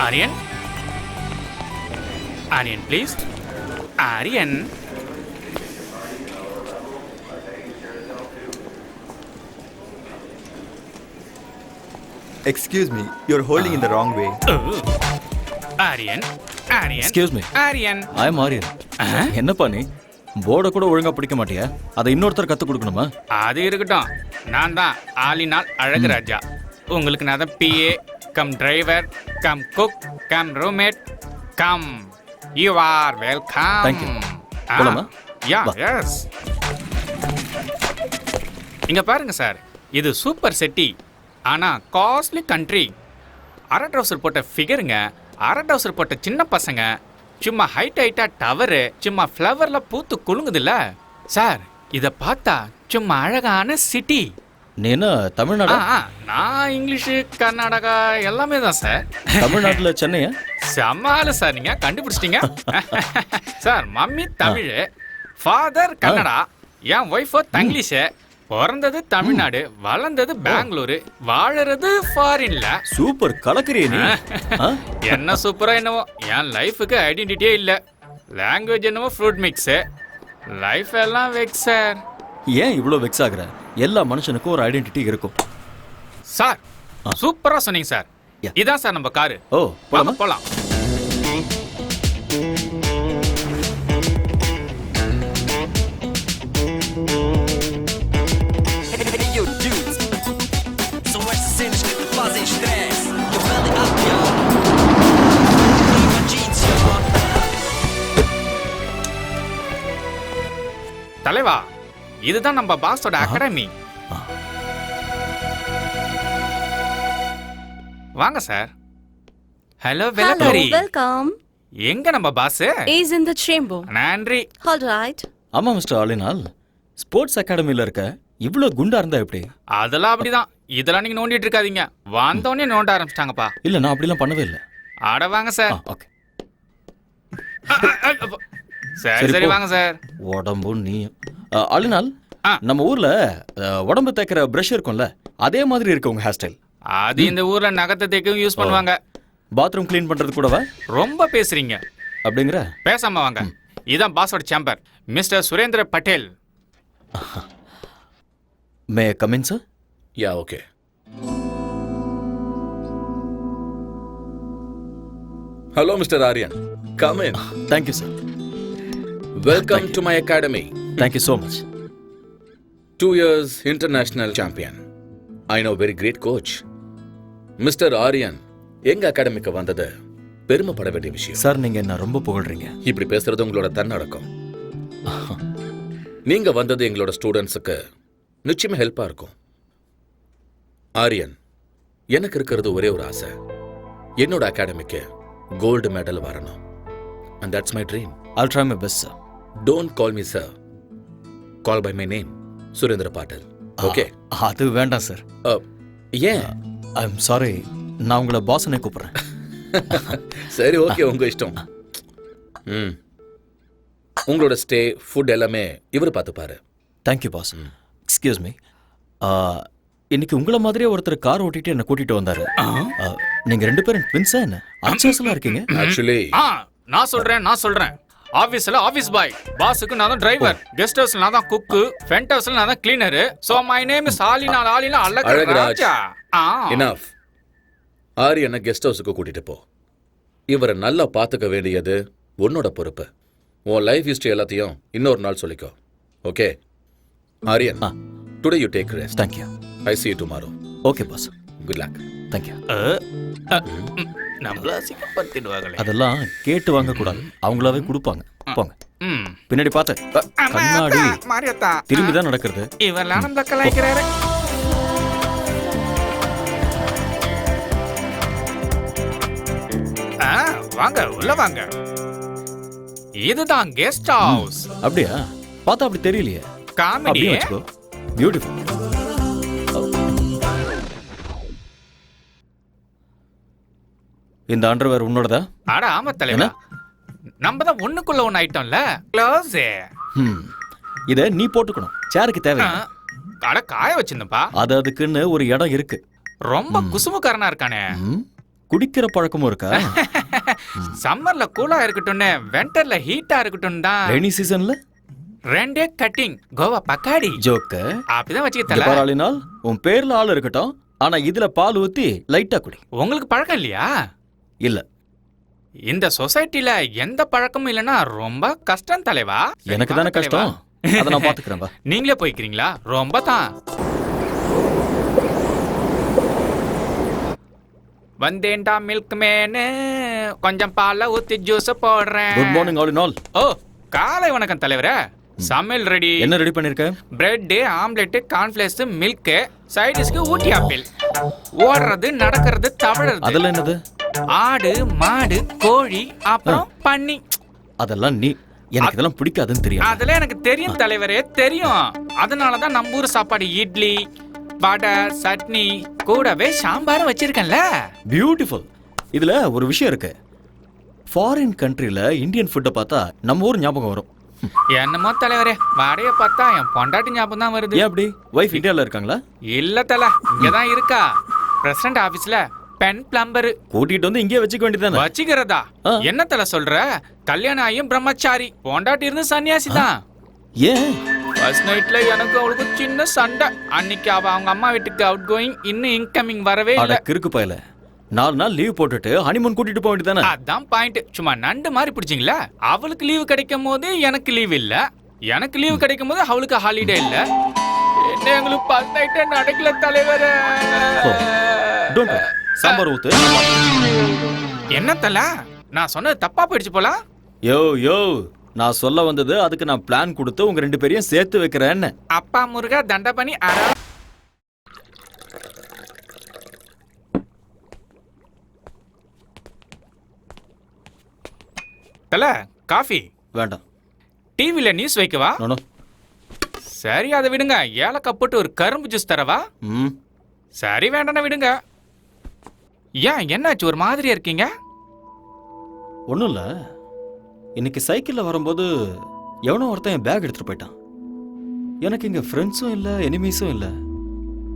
Aryan? Aryan, please. Aryan. Excuse me, you're holding in the wrong way. Aryan. Aryan. Excuse me. Aryan. I am Aryan. என்னப்பா நீ போர்டை கூட ஒழுங்கா பிடிக்க மாட்டியா? அதை இன்னொருத்தர் கத்து கொடுக்கணுமா? அது இருக்கட்டும். நான் தான் ஆலினால் அழகு ராஜா. உங்களுக்கு நான் தான் PA cum driver come cook come roommate come. You are welcome. Thank you. போலாமா? Yeah, yes. இங்க பாருங்க சார், இது சூப்பர் சிட்டி. ஆனா காஸ்ட்லி கண்ட்ரி. அரை ட்ரவுசர் போட்ட ஃபிகருங்க, அரை ட்ரவுசர் போட்ட சின்ன பசங்க, சும்மா ஹைட்டா டவரு, சும்மா ஃப்ளவர்ல பூத்து குலுங்குதுல்ல சார். இத பார்த்தா சும்மா அழகான சிட்டி. நீ என்ன தமிழ்நாடு? நான் இங்கிலீஷு கர்நாடகா எல்லாமே தான் சார். தமிழ்நாட்டுல சென்னையா? செம்மால சார், நீங்க கண்டுபிடிச்சிட்டீங்க sir. Mummy Tamil, father Kannada, என் ஒய்ஃபோ தங்கிலீஷு. பிறந்தது தமிழ்நாடு, வளர்ந்தது பெங்களூரு, வாழறது ஃபாரின்ல. சூப்பர் கலக்கறியே நீ. என்ன சூப்பரா என்னவோ, என் லைஃபுக்கு ஐடென்டிட்டியே இல்ல. லாங்குவேஜ் என்னவோ ஃப்ரூட் மிக்ஸ், லைஃப் எல்லாம் வெக்ஸ் சார். ஏன் இவ்வளோ வெக்ஸ் ஆகுற? எல்லா மனுஷனுக்கும் ஒரு ஐடென்டிட்டி இருக்கும் சார். சூப்பரா சொன்னீங்க சார். இதான் சார் நம்ம காரு. ஓ போலாமா? போலாம். தலைவா, இதுதான் நம்ம பாஸோட அகாடமி. வாங்க சார். ஹலோ வெலக்கரி. வெல்கம். எங்க நம்ம boss? Is in the chamber. நன்றி. All right. ஆமா மிஸ்டர் ஆலினால், ஸ்போர்ட்ஸ் அகாடமில இருக்க இவ்ளோ குண்டா இருந்தா எப்படி? அதெல்லாம் அப்படிதான். இதெல்லாம் நீங்க நோண்டிட்டு இருக்காதீங்க. வந்தோடனே நோண்ட ஆரம்பிச்சிட்டாங்கப்பா. இல்ல, நான் அப்படிலாம் பண்ணவே இல்லை. ஆட வாங்க சார். ஓகே சரி சரி வாங்க சார். உடம்பு நீ ஆலினால், நம்ம ஊர்ல உடம்பு தேய்க்கிற பிரஷ் இருக்கும்ல, அதே மாதிரி இருக்கு உங்க ஹேர் ஸ்டைல். அது இந்த ஊர்ல நகத்தை தேய்க்கவும் யூஸ் பண்ணுவாங்க. பாத்ரூம் க்ளீன் பண்றது கூடவா? ரொம்ப பேசுறீங்க. அப்படிங்கிற? பேசாம வாங்க. இதான் பாஸோட chamber, mister Surendra Patel. May come in sir? Yeah okay. Hello mister Aryan, come in. Thank you sir. Welcome to my academy. Thank you so much. 2 years international champion. I know very great coach. Mister Aryan எங்க அகாடமிக்கு வந்தது பெருமைப்பட வேண்டிய விஷயம். Sir, நீங்க என்ன ரொம்ப புகழ்றீங்க. இப்படி பேசுறது உங்களோட தன்னடக்கம். நீங்க வந்தது எங்களோட ஸ்டூடெண்ட்ஸுக்கு நிச்சயமா ஹெல்ப்பா இருக்கும். ஆரியன், எனக்கு இருக்கிறது ஒரே ஒரு ஆசை, என்னோட அகாடமிக்கு கோல்டு மெடல் வரணும். And that's my dream. I'll try my best, sir. Don't call me sir. Call by my name, Surendra bottle. Okay? அது வேண்டாம் சார். ஏன்? ஐம் சாரி, நான் உங்களை பாஸ்னே கூப்பிடுறேன். சரி ஓகே, உங்க இஷ்டம். உங்களோட ஸ்டே, ஃபுட் எல்லாமே இவர் பார்த்துப்பாரு. Thank you boss. எக்ஸ்கியூஸ் மீ, இன்னைக்கு உங்களை மாதிரியே ஒருத்தர் கார் ஓட்டிட்டு என்ன கூட்டிட்டு வந்தாரு. நீங்க 2 பேரும் ட்வின்ஸா என்ன? அன்சோசலா இருக்கீங்க. ஆக்சுவலி நான் சொல்றேன். ஆபீஸ்ல ஆபீஸ் பாய், பாஸுக்கு நான் தான் டிரைவர், கெஸ்ட் ஹவுஸ்ல நான் தான் குக்கு, ஃப்ரண்ட் ஹவுஸ்ல நான் தான் cleaner. So my name is Alina அழகு ராஜா. எனஃப். ஆரியனை கெஸ்ட் ஹவுஸுக்கு கூட்டிட்டு போ. இவரை நல்லா பார்த்துக்க வேண்டியது உன்னோட பொறுப்பு. உன் லைஃப் ஹிஸ்டரி எல்லாத்தையும் இன்னொரு நாள் சொல்லிக்கோ. Okay Aryan, today you take rest. Thank you. I see you tomorrow. Okay boss. Good luck. Thank you. நம்மள சிக்கப்படுத்திடுவாங்களே. அதெல்லாம் கேட்டு வாங்க கூடாது, அவங்களாவே கொடுப்பாங்க. போங்க. பின்னாடி பார்த்து கண்ணாடி மாரியத்தா திரும்பி தான் நடக்கிறது. இவெல்லாம் நம்ம கலாய்க்கிறாரு. வாங்க உள்ள வாங்க. இதுதான் கெஸ்ட் ஹவுஸ். அப்படியா? பார்த்தா அப்படி தெரியலையே. காமெடி. அப்படியே வச்சுக்கோ. பியூட்டிஃபுல். இந்த அண்டர்வேர் உன்னோடதா? அட ஆமா தலைவா, நம்ம தான் ஒண்ணுக்குள்ள ஒண்ணு ஐட்டம்ல. க்ளோஸ். இத நீ போட்டுக்கணும், சேருக்கு தேவை. அட காய வச்சிருந்தப்பா. அது அதுக்குன்னு ஒரு இடம் இருக்கு. ரொம்ப குசுமுக்காரனா இருக்கானே. குடிக்கிற பழக்கமும் இருக்கா? சம்மர்ல கூலா இருக்கட்டும்னு வின்டர்ல ஹீட்டா இருக்கட்டும் தான். ரெய்னி சீசன்ல ரெண்டே கட்டிங் கோவா பக்காடி ஜோக்க அப்படிதான் வச்சுக்க பாராளினால் உன் பேர்ல ஆள் இருக்கட்டும், ஆனா இதுல பால் ஊத்தி லைட்டா குடி. உங்களுக்கு பழக்கம் இல்லையா? இல்ல, இந்த சொசைட்டில எந்த பழக்கமும் இல்லைன்னா ரொம்ப கஷ்டம் தலைவா. எனக்கு தானே கஷ்டம், அதை நான் பாத்துக்கிறேன். வா. நீங்களே போய்க்கிறீங்களா? ரொம்ப தான். வந்தேன்டா மில்க் மேனு, கொஞ்சம் பால்ல ஊத்தி ஜூஸ் போடுறேன். Good morning all in all. ஓ, காலை வணக்கம் தலைவரே. சமையல் ரெடி. என்ன ரெடி பண்ணிருக்க? பிரெட், ஆம்லெட், கார்ன்ஃபிளேக்ஸ், மில்க், சைடிஷ்க்கு ஊட்டி ஆப்பிள். ஓடுறது, நடக்கிறது, தவழறது. அதெல்லாம் என்னது? ஆடு, மாடு, கோழி, அப்புறம் பன்னி. அதெல்லாம் நீ எனக்கு இதெல்லாம் பிடிக்காதுன்னு தெரியும். அதெல்லாம் எனக்கு தெரியும் தலைவரே, தெரியும். அதனாலதான் நம்ம ஊர் சாப்பாடு இட்லி, வடை, சட்னி, கூடவே சாம்பாரும் வச்சிருக்கேன்ல. பியூட்டிஃபுல். இதுல ஒரு விஷயம் இருக்கு. ஃபாரின் கண்ட்ரில இந்தியன் ஃபுட்டை பார்த்தா நம்ம ஊர் ஞாபகம் வரும். என்னமோ தலைவரே, வடைய பார்த்தா என் பொண்டாட்டி ஞாபகம் தான் வருது. ஏன் அப்படி? வைஃப் இந்தியால இருக்காங்களா? இல்ல தல, இங்கதான் இருக்கா. பிரசிடண்ட் ஆபீஸ்ல பென் பிளம்பர். கூட்டிட்டு வந்து இங்கே வச்சுக்க வேண்டியதானே? வச்சுக்கிறதா? என்ன தல சொல்ற? கல்யாணம் ஆகியும் பிரம்மச்சாரி, பொண்டாட்டி இருந்து சன்னியாசி தான். ஏன்? ஃபர்ஸ்ட் நைட்ல எனக்கு அவளுக்கு சின்ன சண்டை. அன்னைக்கு அவ அவங்க அம்மா வீட்டுக்கு அவுட் கோயிங், இன்னும் இன்கமிங் வரவே இல்ல. அட கிறுக்கு பயல, 4 நாள் லீவ் போட்டுட்டு ஹனிமூன் கூட்டிட்டு போக வேண்டியதானே? அதான் பாயிண்ட். சும்மா நண்டு மாதிரி பிடிச்சிங்களா? அவளுக்கு லீவு கிடைக்கும் போது எனக்கு லீவ் இல்ல, எனக்கு லீவு கிடைக்கும் போது அவளுக்கு ஹாலிடே இல்ல. என்ன எங்களுக்கு ஃபர்ஸ்ட் நைட்டே நடக்கல தலைவரே. Don't worry. சாம்பார் ஊத்து. என்ன தல, நான் சொன்னது தப்பா போயிடுச்சு போல. யோ யோ, நான் சொல்ல வந்தது அதுக்கு நான் பிளான் கொடுத்து உங்க 2 பேரையும் சேர்த்து வைக்கிறேன்னு. அப்பா முருகா தண்ட பண்ணி அட. தல, காஃபி வேண்டாம். டிவில நியூஸ் வைக்கவா? நோ. சரி, அதை விடுங்க. ஏலக்காய் போட்டு ஒரு கரும்பு ஜூஸ் தரவா? ம். சரி, வேண்டாம் விடுங்க. ஏன், என்னாச்சு ஒரு மாதிரியா இருக்கீங்க? ஒன்றும் இல்லை. இன்னைக்கு சைக்கிளில் வரும்போது எவனோ ஒருத்தன் என் பேக் எடுத்துகிட்டு போயிட்டான். எனக்கு இங்கே ஃப்ரெண்ட்ஸும் இல்லை, எனிமீஸும் இல்லை.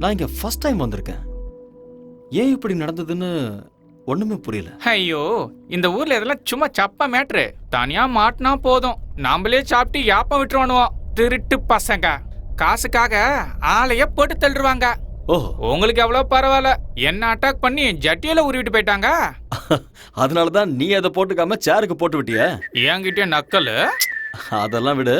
நான் இங்கே ஃபர்ஸ்ட் டைம் வந்திருக்கேன். ஏன் இப்படி நடந்ததுன்னு ஒன்றுமே புரியல. ஐயோ, இந்த ஊர்ல இதெல்லாம் சும்மா சப்பா மேட்ரு. தனியா மாட்டினா போதும், நாமளே சாப்பிட்டு யாப்பம் விட்டுருவானுவோம். திருட்டு பசங்க காசுக்காக ஆளைய போட்டு தள்ளுவாங்க. ஓஹோ, உங்களுக்கு எவ்வளவு பரவாயில்ல, என்ன அட்டாக் பண்ணி ஜட்டியில உருவிட்டு போயிட்டாங்க. அதனால தான் நீ அதை போட்டுக்காம சேருக்கு போட்டு விட்டிய. என்கிட்ட நக்கல். அதெல்லாம் விடு.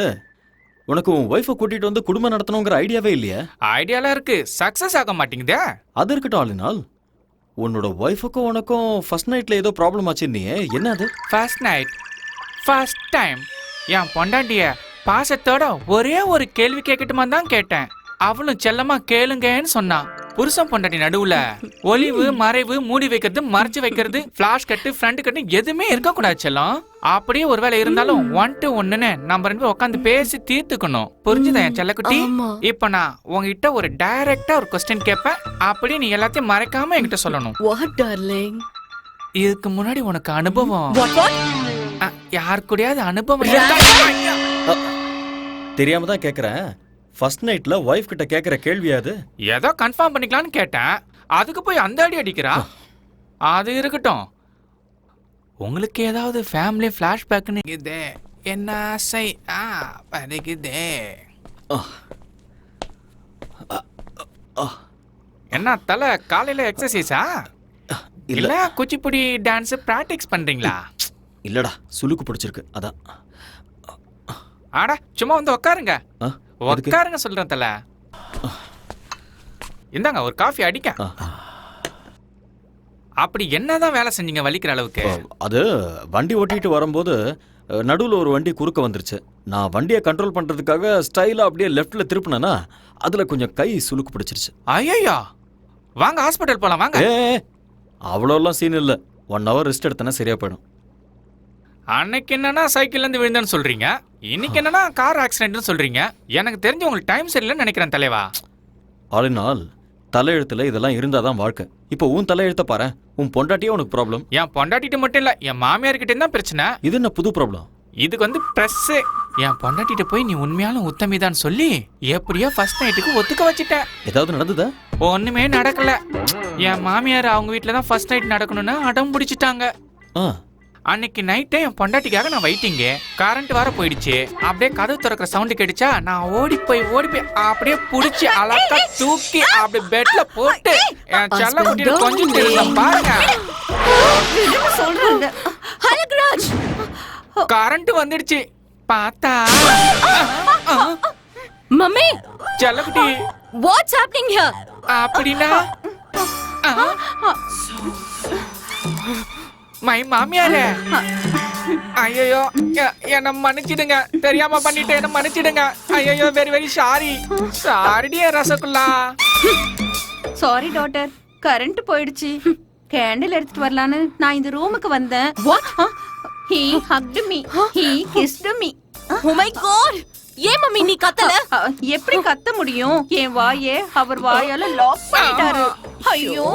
உனக்கு உன் ஒய்ஃபை கூட்டிட்டு வந்து குடும்பம் நடத்தணுங்கிற ஐடியாவே இல்லையா? ஐடியாலாம் இருக்கு, சக்சஸ் ஆக மாட்டேங்குதே. அது இருக்கட்டும் ஆளினால். உன்னோட ஒய்ஃபுக்கும் உனக்கும் ஃபர்ஸ்ட் நைட்ல ஏதோ ப்ராப்ளம் ஆச்சு நீ, என்ன அது? ஃபர்ஸ்ட் நைட், ஃபர்ஸ்ட் டைம் என் பொண்டாட்டிய பாசத்தோட ஒரே ஒரு கேள்வி கேட்கட்டுமா தான் கேட்டேன். அவளும் செல்லமா கேளுங்கன்னு சொன்னான். புருஷன் பொண்டாட்டி நடுவுல ஒளிவு மறைவு, மூடி வைக்கிறது, மறைச்சு வைக்கிறது, பிளாஷ் கட்டு, ஃப்ரண்ட் கட்டு எதுவுமே இருக்க கூடாது செல்லம். அப்படியே ஒருவேளை இருந்தாலும் 1 to 1ன்னு நம்ம 2 பேரும் உட்காந்து பேசி தீர்த்துக்கணும். புரிஞ்சுதா என் செல்லக்குட்டி? இப்ப நான் உங்ககிட்ட ஒரு டைரக்டா ஒரு கொஸ்டின் கேட்பேன், அப்படியே நீ எல்லாத்தையும் மறைக்காம என்கிட்ட சொல்லணும். What, darling? இதுக்கு முன்னாடி உனக்கு அனுபவம் What? யார் கூடயாவது அனுபவம் தெரியாம தான் கேக்குறேன். ஃபர்ஸ்ட் நைட்ல ஒய்ஃப் கிட்ட கேக்குற கேள்வி அது? ஏதோ கன்ஃபார்ம் பண்ணிக்கலாம்னு கேட்டேன், அதுக்கு போய் அந்த அடி அடிக்கிறா. அது இருக்கட்டும், உங்களுக்கு ஏதாவது ஃபேமிலி ஃபிளாஷ்பேக்னு இதே என்ன ஆசை வருகுதே? என்ன தல, காலையில எக்ஸசைஸா இல்ல குச்சிப்புடி டான்ஸ் பிராக்டிஸ் பண்றீங்களா? இல்லடா, சுளுக்கு பிடிச்சிருக்கு அதான். ஆடா, சும்மா வந்து உட்காருங்க. அதுக்கு? உட்காருங்க சொல்றேன் தல. இந்தாங்க ஒரு காஃபி அடிக்க. அப்படி என்னதான் வேலை செஞ்சீங்க வலிக்கிற அளவுக்கு? அது வண்டி ஓட்டிட்டு வரும்போது நடுவில் ஒரு வண்டி குறுக்க வந்துருச்சு. நான் வண்டியை கண்ட்ரோல் பண்றதுக்காக ஸ்டைலா அப்படியே லெஃப்ட்ல திருப்பினேன்னா அதுல கொஞ்சம் கை சுளுக்கு பிடிச்சிருச்சு. ஐயோ, வாங்க ஹாஸ்பிட்டல் போலாம் வாங்க. அவ்வளோலாம் சீன் இல்லை. 1 hour ரெஸ்ட் எடுத்தனா சரியா போயிடும். அன்னைக்கு என்னன்னா சைக்கிள்ல இருந்து விழுந்தேன்னு சொல்றீங்க, இன்னைக்கு என்னன்னா கார் ஆக்சிடென்ட்னு சொல்றீங்க. எனக்கு தெரிஞ்சு உங்களுக்கு டைம் சரியில்லைன்னு நினைக்கிறேன் தலைவா. ஆல் இன் ஆல் தலையெழுத்துல இதெல்லாம் இருந்தாதான் வாழ்க்கை. இப்போ உன் தலையெழுத்த பாரு, உன் பொண்டாட்டியே உனக்கு ப்ராப்ளம். என் பொண்டாட்டிட்டு மட்டும் இல்ல, என் மாமியார் கிட்ட தான் பிரச்சனை. இது என்ன புது ப்ராப்ளம்? இதுக்கு வந்து பிரஸ் என் பொண்டாட்டிட்ட போய் நீ உண்மையாலும் உத்தமிதான் சொல்லி எப்படியோ ஃபர்ஸ்ட் நைட்டுக்கு ஒத்துக்க வச்சிட்டேன். ஏதாவது நடந்ததா? ஒண்ணுமே நடக்கல. என் மாமியார் அவங்க வீட்டில் தான் ஃபர்ஸ்ட் நைட் நடக்கணும்னு அடம் பிடிச்சிட்டாங்க. ஆ அன்னைக்கு நைட்டே என் பொண்டாட்டிக்காக நான் வெயிட்டிங்க. கரண்ட் வர போயிடுச்சு. அப்படியே கதவு திறக்கிற சவுண்டு கேட்டுச்சா, நான் ஓடி போய் அப்படியே புடிச்சு அழகா தூக்கி அப்படியே பெட்ல போட்டு என் செல்ல குட்டியை கொஞ்சம் தெரியும் பாருங்க. சொல்றாங்க. அழகுராஜ், கரண்ட் வந்துடுச்சு. பார்த்தா மம்மி, செல்லக்குட்டி what's happening here? அப்படின்னா மை மாமியாரே, ஐயோ என்ன மன்னிச்சிடுங்க, தெரியாம பண்ணிட்டு என்ன மன்னிச்சிடுங்க. ஐயோ வெரி வெரி சாரி. சாரிடியே ரசகுல்லா. சாரி டாட்டர், கரண்ட் போயிடுச்சு. கேண்டில் எடுத்துட்டு வரலான்னு நான் இந்த ரூமுக்கு வந்தேன். He hugged me. He kissed me. Oh my god, ஏன் மம்மி நீ கத்தல? எப்படி கத்த முடியும்? என் வாயே அவர் வாயால லாக் பண்ணிட்டாரு. ஐயோ,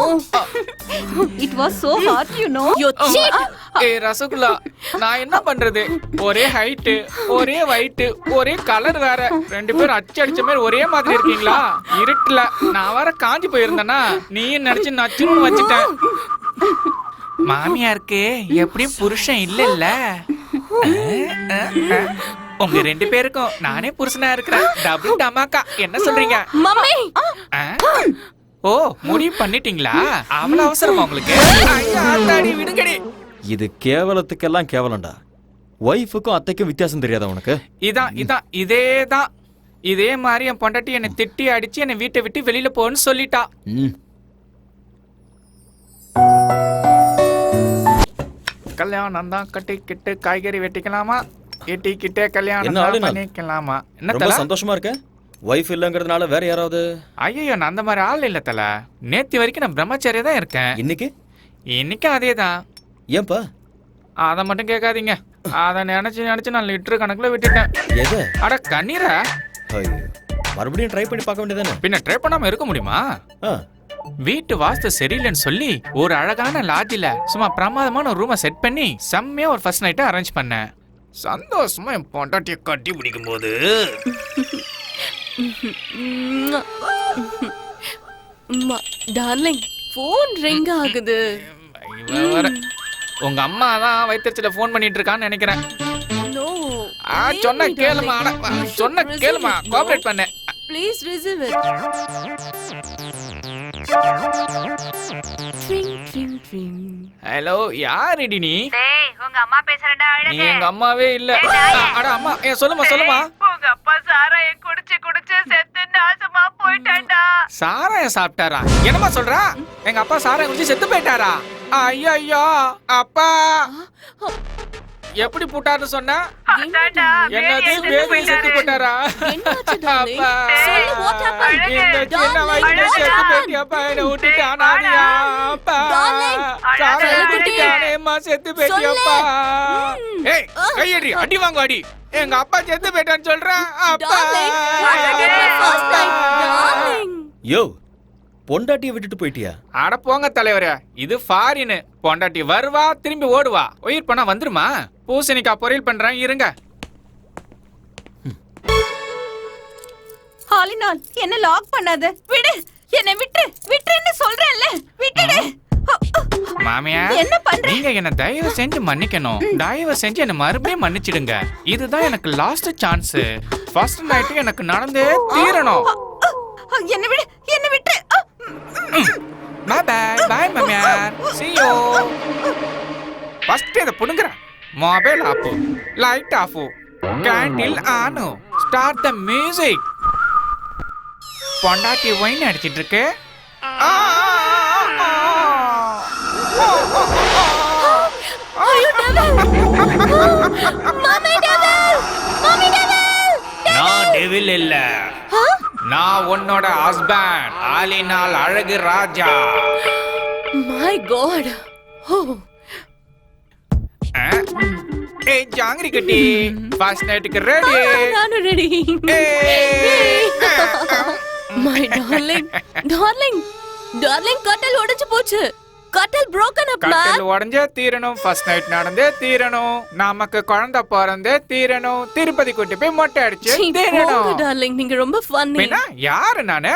it was so hard, you know. You cheat. ஏய் ரசகுல்லா, நான் என்ன பண்றது? ஒரே ஹைட், ஒரே வைட், ஒரே கலர் வேற. ரெண்டு பேரும் அடிச்ச மாதிரி ஒரே மாதிரி இருக்கீங்களா? இருட்டுல நான் வேற காஞ்சி போயிருந்தேனா, நீயும் நினைச்சு நச்சுன்னு வச்சுட்டேன். மாமியாருக்கு எப்படியும் புருஷன் இல்ல. உங்க ரெண்டு பேருக்கும் நானே புருஷனா இருக்கிறேன். டபுள் டமாக்கா. என்ன சொல்றீங்க மம்மி? ஓ, முடிவு பண்ணிட்டீங்களா? அவ்வளவு அவசரமா உங்களுக்கு? ஆத்தாடி விடுங்கடி. இது கேவலத்துக்கெல்லாம் கேவலம்டா. ஒய்ஃபுக்கும் அத்தைக்கும் வித்தியாசம் தெரியாதா உனக்கு? இதேதான். இதே மாதிரி என் பொண்டாட்டி என்னை திட்டி அடிச்சு என்னை வீட்டை விட்டு வெளியில போன்னு சொல்லிட்டா. கல்யாணம் தான் கட்டிக்கிட்டு காய்கறி வெட்டிக்கலாமா, எட்டிக்கிட்டே கல்யாணம் பண்ணிக்கலாமா? என்ன ரொம்ப சந்தோஷமா இருக்க? வைஃப் இல்லங்கிறதுனால வேற யாராவது? ஐயோ, நான் அந்த மாதிரி ஆள் இல்ல தல. நேத்து வரைக்கும் நான் பிரம்மச்சாரியா தான் இருக்கேன். இன்னைக்கும் அதேதான். ஏன்பா? அதை மட்டும் கேட்காதீங்க. அதை நினைச்சு நான் லிட்டர் கணக்குல விட்டுட்டேன். எது? அட கண்ணீரா? மறுபடியும் ட்ரை பண்ணி பார்க்க வேண்டியதானே? பின்ன ட்ரை பண்ணாம இருக்க முடியுமா? வீட்டு வாஸ்து சரியில்லைன்னு சொல்லி ஒரு அழகான லாட்ஜில சும்மா பிரமாதமான ஒரு ரூமை செட் பண்ணி செம்மையா ஒரு ஃபர்ஸ்ட் நைட்டை அரேஞ்ச் பண்ணேன். சந்தோஷமா என் பொண்டாட்டியை கட்டி பிடிக்கும் போது டார்லிங், போன் ரிங் ஆகுது. உங்க அம்மா தான் வயிற்றுல போன் பண்ணிட்டு இருக்கான்னு நினைக்கிறேன். நோ, சொன்ன கேளுமா, சொன்ன கேளுமா, கோஆபரேட் பண்ண. Please receive it. ஹலோ, யாருடி நீ? டேய், உங்க அம்மா பேசுறடா. நீ எங்க அம்மாவே இல்ல. அட அம்மா, சொல்லுமா. உங்க அப்பா சாராயம் குடிச்சு செத்து நாசமா போயிட்டான்டா. சாராயம் சாப்பிட்டாரா? என்னமா சொல்றா? எங்க அப்பா சாராயம் குடிச்சு செத்து போயிட்டாரா? ஐயோ அப்பா, எப்படி போட்டாருன்னு சொன்னா? என்னது வேதியை செத்து போட்டாரா? அப்பா, இந்த சின்ன வயசுல செத்து போயிட்டியாப்பா, என்னை விட்டுட்டானாடியா? அப்பா, சாராயம் குடிச்சானேம்மா செத்து போயிட்டியாப்பா? ஏய், கையடி, அடி வாங்க அடி. எங்க அப்பா செத்து போயிட்டான்னு சொல்றேன். அப்பா, யோ, பொண்டாட்டியை விட்டுட்டு போயிட்டியா? அட போங்க தலைவரே, இது ஃபாரின். பொண்டாட்டி வருவா, திரும்பி ஓடுவா. உயிர் பண்ணா வந்துருமா? பூசணிக்காய் பொரியல் பண்றேன், இருங்க. ஹாலினால் என்ன லாக் பண்ணாத. விடு, என்ன விட்டுன்னு சொல்றேன்ல. விட்டுடு. மாமியா, என்ன பண்ற? நீங்க என்ன தயவு செஞ்சு மன்னிக்கணும். தயவு செஞ்சு என்ன மறுபடியும் மன்னிச்சிடுங்க. இதுதான் எனக்கு லாஸ்ட் சான்ஸ். ஃபர்ஸ்ட் நைட் எனக்கு நடந்தே தீரணும். என்ன விட்டு. பை பை மாமியா, see you. ஃபர்ஸ்ட் இத புடுங்கறேன். Mobile off, light off, candle on, start the music. பொண்டாட்டி ஒயின் அடிச்சிட்டு இருக்கு. நான் டெவில் இல்ல, நான் உன்னோட ஹஸ்பண்ட், ஆலினால் அழகு ராஜா. My God. ஏய் ஜாங்கிரி கட்டி, ஃபர்ஸ்ட் நைட்டுக்கு ரெடி? நானும் ரெடி. மை டார்லிங், கட்டல் உடைச்சு போச்சு. கட்டல் broken up, man. கட்டில் உடஞ்சே தீரணும், ஃபர்ஸ்ட் நைட் நடந்தே தீரணும், நமக்கு குழந்தை பிறந்தே தீரணும், திருப்பதி கூட்டி போய் மொட்டை அடிச்சு சீ, தீரணும். போங்க, darling. நீங்க ரொம்ப funny. பின்ன யாரு நானு?